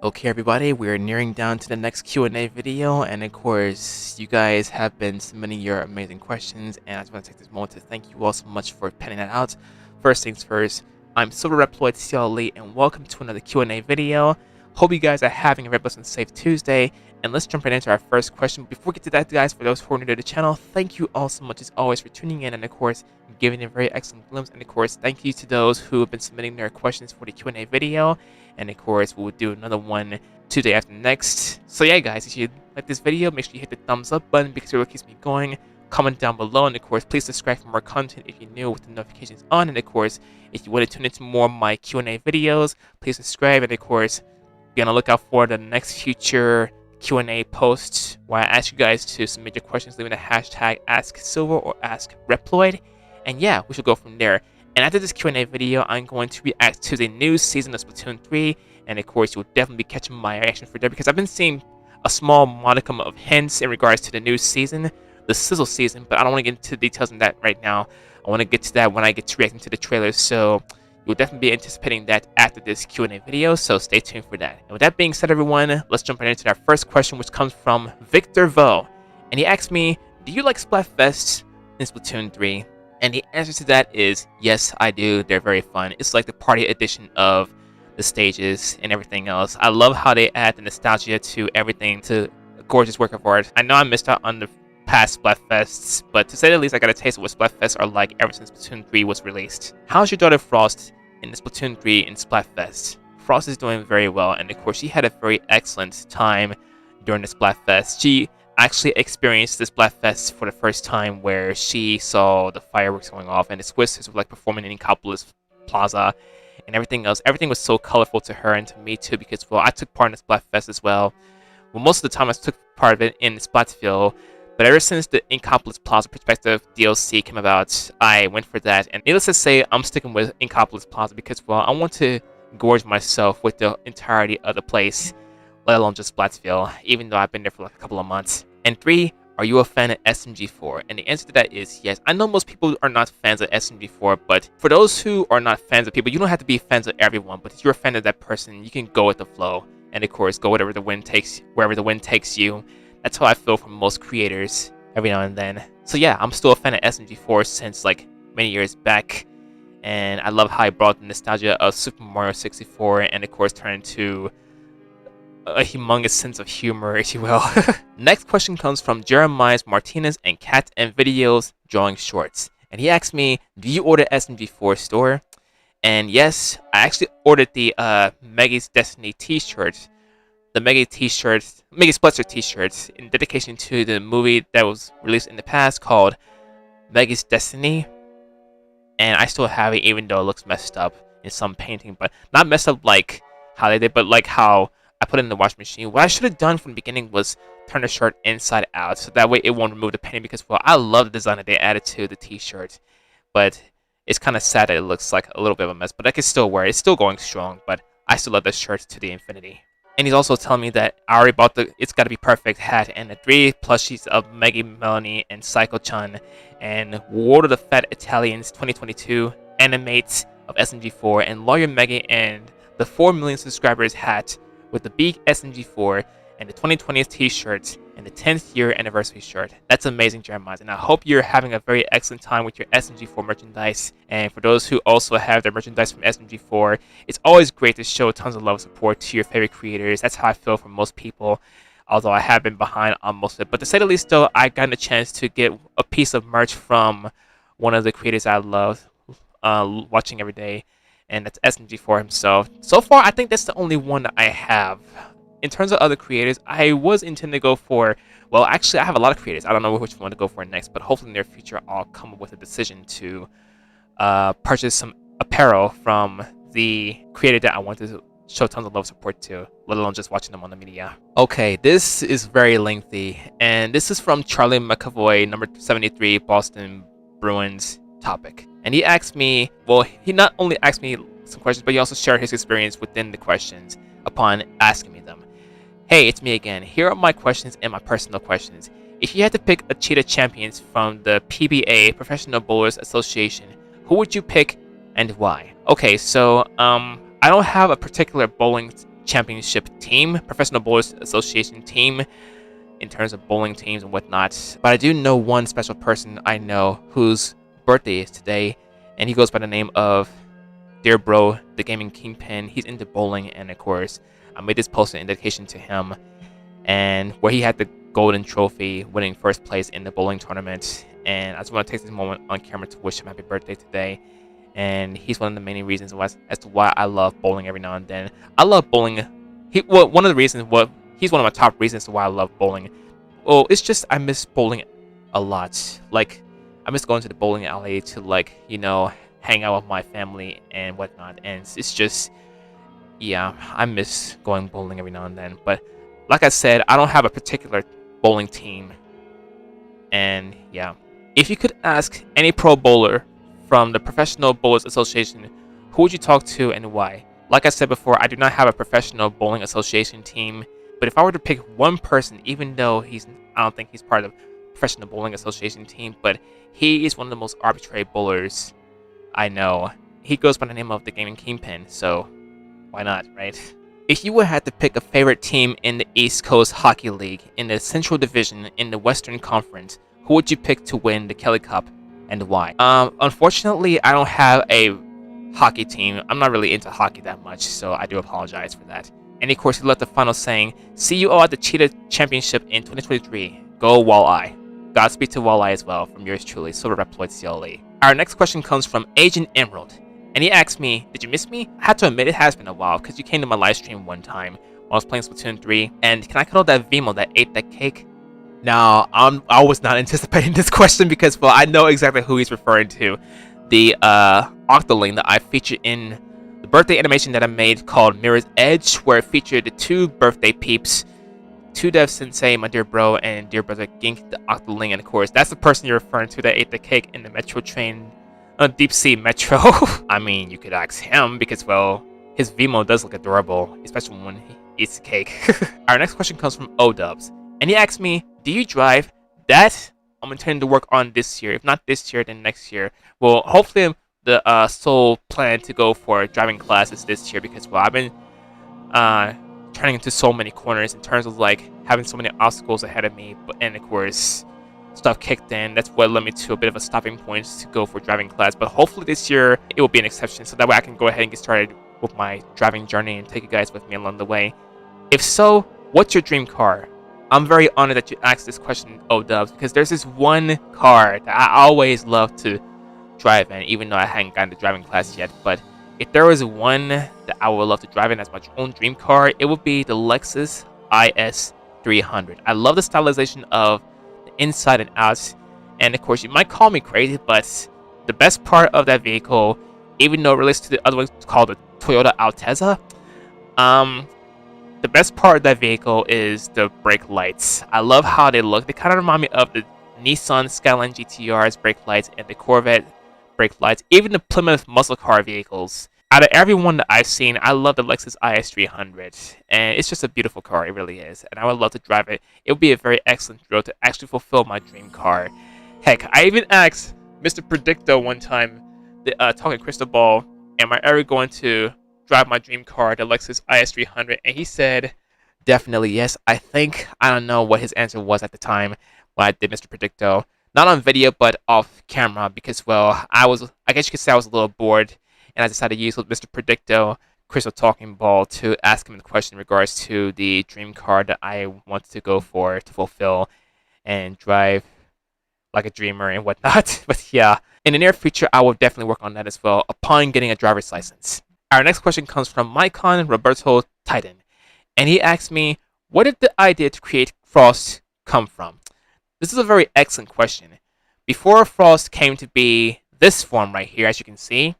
Okay everybody, we're nearing down to the next Q&A video, and of course, you guys have been submitting your amazing questions, and I just want to take this moment to thank you all so much for penning that out. First things first, I'm Silverreploid CLE, and welcome to another Q&A video. Hope you guys are having a very blessed and safe Tuesday, and let's jump right into our first question. Before we get to that, guys, for those who are new to the channel, thank you all so much as always for tuning in, and of course, giving a very excellent glimpse, and of course, thank you to those who have been submitting their questions for the Q&A video. And of course, we'll do another one Tuesday after next. So yeah, guys, if you like this video, make sure you hit the thumbs up button because it really keeps me going. Comment down below, and of course, please subscribe for more content if you're new with the notifications on. And of course, if you want to tune into more of my Q&A videos, please subscribe. And of course, be on the lookout for the next future Q&A posts where I ask you guys to submit your questions, leaving the hashtag AskSilver or AskReploid. And yeah, we should go from there. And after this Q&A video, I'm going to react to the new season of Splatoon 3, and of course, you'll definitely be catching my reaction for that because I've been seeing a small modicum of hints in regards to the new season, the Sizzle season, but I don't want to get into the details on that right now. I want to get to that when I get to reacting to the trailers, so you'll definitely be anticipating that after this Q&A video, so stay tuned for that. And with that being said, everyone, let's jump right into our first question, which comes from Victor Vo, and he asked me, do you like Splatfests in Splatoon 3? And the answer to that is yes, I do. They're very fun. It's like the party edition of the stages and everything else. I love how they add the nostalgia to everything, to a gorgeous work of art. I know I missed out on the past Splatfests, but to say the least, I got a taste of what Splatfests are like ever since Splatoon 3 was released. How's your daughter Frost in the Splatoon 3 in Splatfest? Frost is doing very well, and of course, she had a very excellent time during the Splatfest. She actually experienced this Splatfest for the first time, where she saw the fireworks going off and the Squisters were like performing in Inkopolis Plaza and everything else. Everything was so colorful to her and to me too, because well, I took part in the Splatfest as well. Well, most of the time I took part of it in Splatsville, but ever since the Inkopolis Plaza Perspective DLC came about, I went for that. And needless to say, I'm sticking with Inkopolis Plaza because well, I want to gorge myself with the entirety of the place, let alone just Splatsville, even though I've been there for like a couple of months. And 3, are you a fan of SMG4? And the answer to that is yes. I know most people are not fans of SMG4, but for those who are not fans of people, you don't have to be fans of everyone, but if you're a fan of that person, you can go with the flow. And of course, go wherever the wind takes you. That's how I feel from most creators every now and then. So yeah, I'm still a fan of SMG4 since like many years back. And I love how I brought the nostalgia of Super Mario 64 and of course turned into a humongous sense of humor, if you will. Next question comes from Jeremiah Martinez and Cat and Videos Drawing Shorts. And he asked me, do you order SMG4 store? And yes, I actually ordered the Meggy's Destiny t-shirt. The Meggy Splatzer t-shirts in dedication to the movie that was released in the past called Meggy's Destiny. And I still have it even though it looks messed up in some painting. But not messed up like how they did, but like how I put it in the washing machine. What I should have done from the beginning was turn the shirt inside out, so that way it won't remove the painting, because well, I love the design that they added to the t-shirt, but it's kind of sad that it looks like a little bit of a mess, but I can still wear it. It's still going strong, but I still love this shirt to the infinity. And he's also telling me that I already bought the It's Gotta Be Perfect hat and the 3 plushies of Meggy, Melanie, and Psycho-chan, and World of the Fat Italians 2022 animates of SMG4, and Lawyer Meggy, and the 4 million subscribers hat with the big SMG4 and the 2020th t-shirt and the 10th year anniversary shirt. That's amazing, Jeremiah, and I hope you're having a very excellent time with your SMG4 merchandise. And for those who also have their merchandise from SMG4, it's always great to show tons of love and support to your favorite creators. That's how I feel for most people, although I have been behind on most of it. But to say the least, though, I got a chance to get a piece of merch from one of the creators I love watching every day, and that's SMG4 himself. So far, I think that's the only one that I have. In terms of other creators, I was intending to go for, well, actually, I have a lot of creators. I don't know which one to go for next, but hopefully in the near future, I'll come up with a decision to purchase some apparel from the creator that I want to show tons of love support to, let alone just watching them on the media. Okay, this is very lengthy, and this is from Charlie McAvoy, number 73, Boston Bruins topic. And he asked me, well, he not only asked me some questions, but he also shared his experience within the questions upon asking me them. Hey, it's me again. Here are my questions and my personal questions. If you had to pick a cheetah champions from the PBA, Professional Bowlers Association, who would you pick and why? Okay, so I don't have a particular bowling championship team, Professional Bowlers Association team, in terms of bowling teams and whatnot, but I do know one special person I know whose birthday is today, and he goes by the name of Dear Bro, the Gaming Kingpin. He's into bowling, and of course, I made this post in dedication to him, and where he had the golden trophy, winning first place in the bowling tournament. And I just want to take this moment on camera to wish him happy birthday today. And he's one of the main reasons as to why I love bowling every now and then. I love bowling. One of the reasons, he's one of my top reasons why I love bowling. Well, it's just I miss bowling a lot. Like, I miss going to the bowling alley to, like, you know, hang out with my family and whatnot. And it's just, yeah, I miss going bowling every now and then. But like I said, I don't have a particular bowling team. And yeah, if you could ask any pro bowler from the Professional Bowlers Association, who would you talk to and why? Like I said before, I do not have a Professional Bowling Association team, but if I were to pick one person, even though I don't think he's part of the Professional Bowling Association team, but he is one of the most arbitrary bowlers I know. He goes by the name of the Gaming Kingpin, so why not, right? If you would have to pick a favorite team in the East Coast Hockey League, in the Central Division, in the Western Conference, who would you pick to win the Kelly Cup and why? Unfortunately, I don't have a hockey team. I'm not really into hockey that much, so I do apologize for that. And of course, he left the final saying, "See you all at the Cheetah Championship in 2023. Go Walleye." Godspeed to Walleye as well, from yours truly, Silverreploid CLE. Our next question comes from Agent Emerald, and he asked me, "Did you miss me?" I had to admit it has been a while, because you came to my live stream one time when I was playing Splatoon 3, and can I call that Vimo that ate that cake? Now, I was not anticipating this question because, well, I know exactly who he's referring to. The Octoling that I featured in the birthday animation that I made called Mirror's Edge, where it featured the two birthday peeps, 2Dev Sensei, my dear bro, and dear brother Gink, the Octoling. And of course, that's the person you're referring to that ate the cake in the Metro train, Deep Sea Metro. I mean, you could ask him because, well, his Vimo does look adorable, especially when he eats the cake. Our next question comes from O-Dubs, and he asked me, "Do you drive?" That I'm intending to work on this year. If not this year, then next year. Well, hopefully the sole plan to go for driving classes this year because, well, I've been turning into so many corners in terms of, like, having so many obstacles ahead of me. And of course, stuff kicked in. That's what led me to a bit of a stopping point to go for driving class. But hopefully this year it will be an exception, so that way I can go ahead and get started with my driving journey and take you guys with me along the way. If so, what's your dream car? I'm very honored that you asked this question, O-Dubs, because there's this one car that I always love to drive in, even though I hadn't gotten to driving class yet. But if there was one that I would love to drive in as my own dream car, it would be the Lexus IS 300. I love the stylization of the inside and out, and of course, you might call me crazy, but the best part of that vehicle, even though it relates to the other one called the Toyota Altezza, the best part of that vehicle is the brake lights. I love how they look. They kind of remind me of the Nissan Skyline GTR's brake lights and the Corvette brake lights, even the Plymouth muscle car vehicles. Out of every one that I've seen, I love the Lexus IS 300, and it's just a beautiful car. It really is, and I would love to drive it. It would be a very excellent thrill to actually fulfill my dream car. Heck, I even asked Mr. Predicto one time, talking crystal ball, am I ever going to drive my dream car, the Lexus IS 300, and he said, definitely yes. I don't know what his answer was at the time when I did Mr. Predicto. Not on video, but off camera, because, well, I guess you could say I was a little bored, and I decided to use Mr. Predicto, Crystal Talking Ball, to ask him the question in regards to the dream car that I wanted to go for to fulfill and drive like a dreamer and whatnot. But yeah, in the near future, I will definitely work on that as well upon getting a driver's license. Our next question comes from Mycon Roberto Titan, and he asked me, where did the idea to create Frost come from? This is a very excellent question. Before Frost came to be this form right here, as you can see,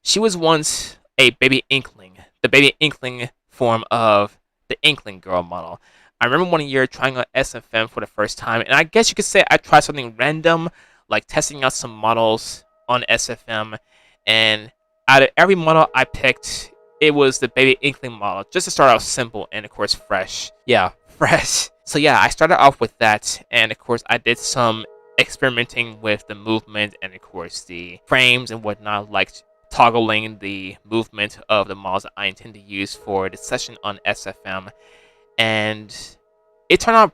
she was once a baby inkling the baby Inkling form of the Inkling girl model. I remember one year trying on SFM for the first time, and I guess you could say I tried something random, like testing out some models on SFM, and out of every model I picked, it was the baby Inkling model, just to start out simple and of course fresh. Yeah, fresh. So yeah, I started off with that, and of course I did some experimenting with the movement and of course the frames and whatnot, like toggling the movement of the models that I intend to use for the session on SFM. And it turned out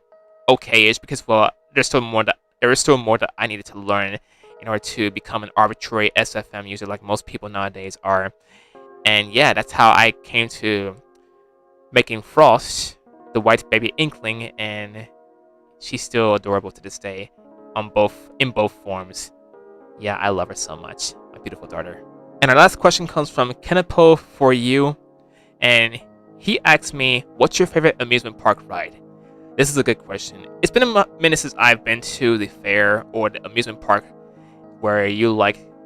okay-ish because, well, there is still more that I needed to learn in order to become an arbitrary SFM user like most people nowadays are. And yeah, that's how I came to making Frost the white baby Inkling, and she's still adorable to this day in both forms. Yeah, I love her so much, my beautiful daughter. And our last question comes from Kenapo for you, and he asked me, what's your favorite amusement park ride? This is a good question. It's been a minute since I've been to the fair or the amusement park where you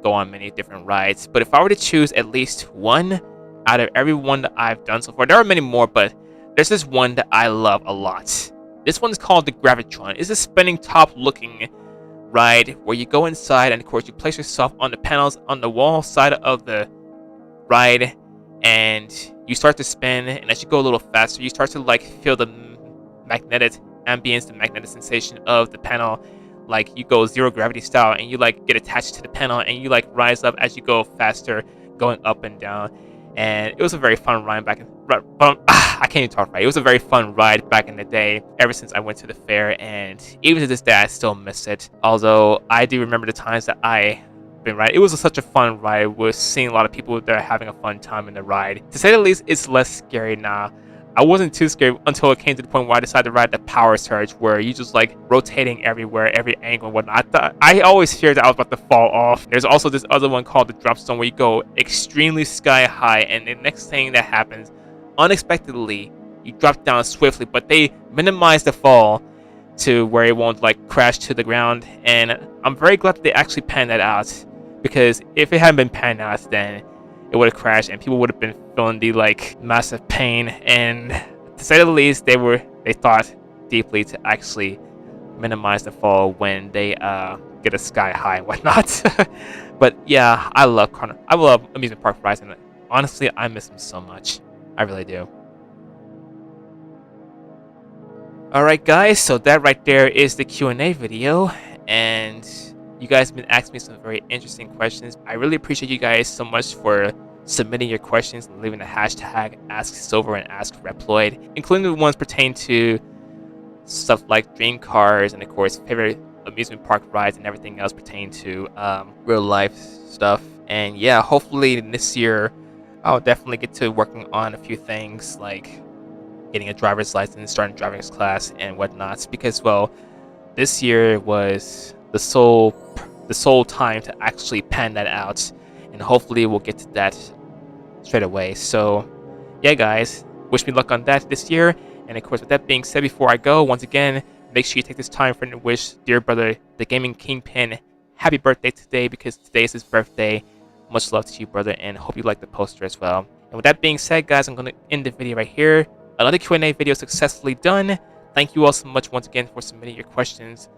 go on many different rides. But if I were to choose at least one out of every one that I've done so far, there are many more, but there's this one that I love a lot. This one's called the Gravitron. It's a spinning top looking ride where you go inside and of course you place yourself on the panels on the wall side of the ride, and you start to spin, and as you go a little faster you start to feel the magnetic ambience, the magnetic sensation of the panel. Like you go zero gravity style and you get attached to the panel and you rise up as you go faster, going up and down. And it was a very fun ride back in I can't even talk right. It was a very fun ride back in the day, ever since I went to the fair, and even to this day I still miss it. Although I do remember the times that I been riding. It was such a fun ride with seeing a lot of people that are having a fun time in the ride. To say the least, it's less scary now. I wasn't too scared until it came to the point where I decided to ride the power surge, where you just rotating everywhere, every angle and whatnot. I always feared that I was about to fall off. There's also this other one called the drop zone where you go extremely sky high, and the next thing that happens, unexpectedly, you drop down swiftly, but they minimize the fall to where it won't crash to the ground. And I'm very glad that they actually panned that out, because if it hadn't been panned out, then it would have crashed and people would have been feeling the massive pain. And to say the least, they thought deeply to actually minimize the fall when they get a sky high and whatnot. But yeah, I love amusement park rides, and honestly I miss them so much. I really do. Alright guys, so that right there is the Q&A video, and you guys have been asking me some very interesting questions. I really appreciate you guys so much for submitting your questions and leaving the hashtag AskSilver and AskReploid, including the ones pertaining to stuff like dream cars and of course favorite amusement park rides and everything else pertaining to real life stuff. And yeah, hopefully this year I'll definitely get to working on a few things like getting a driver's license, starting driver's class and whatnots, because well, this year was the sole time to actually pan that out, and hopefully we'll get to that straight away. So yeah guys, wish me luck on that this year. And of course, with that being said, before I go, once again, make sure you take this time for to wish dear brother the Gaming Kingpin happy birthday today, because today is his birthday. Much love to you, brother, and hope you like the poster as well. And with that being said guys, I'm going to end the video right here. Another Q&A video successfully done. Thank you all so much once again for submitting your questions,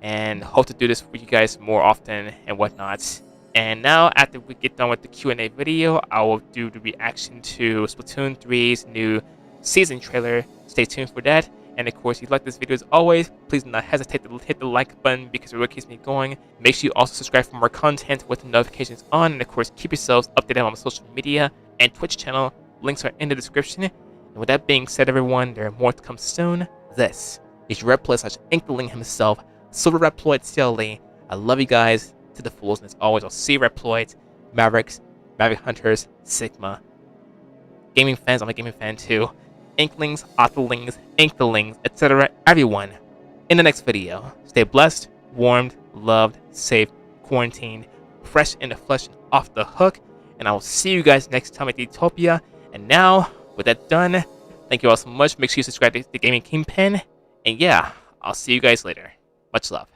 and hope to do this for you guys more often and whatnot. And now, after we get done with the Q&A video, I will do the reaction to Splatoon 3's new season trailer. Stay tuned for that. And of course, if you like this video as always, please do not hesitate to hit the like button, because it really keeps me going. Make sure you also subscribe for more content with the notifications on. And of course, keep yourselves updated on my social media and Twitch channel. Links are in the description. And with that being said, everyone, there are more to come soon. This is your Reploid / Inkling himself, Silverreploid CLE. I love you guys to the fullest, and as always, I'll see you Reploids, Mavericks, Maverick Hunters, Sigma. Gaming fans, I'm a gaming fan too. Inklings, Othelings, Inklings, etc. Everyone, in the next video. Stay blessed, warmed, loved, safe, quarantined, fresh in the flesh and off the hook. And I will see you guys next time at Utopia. And now, with that done, thank you all so much. Make sure you subscribe to the Gaming Kingpin. And yeah, I'll see you guys later. Much love.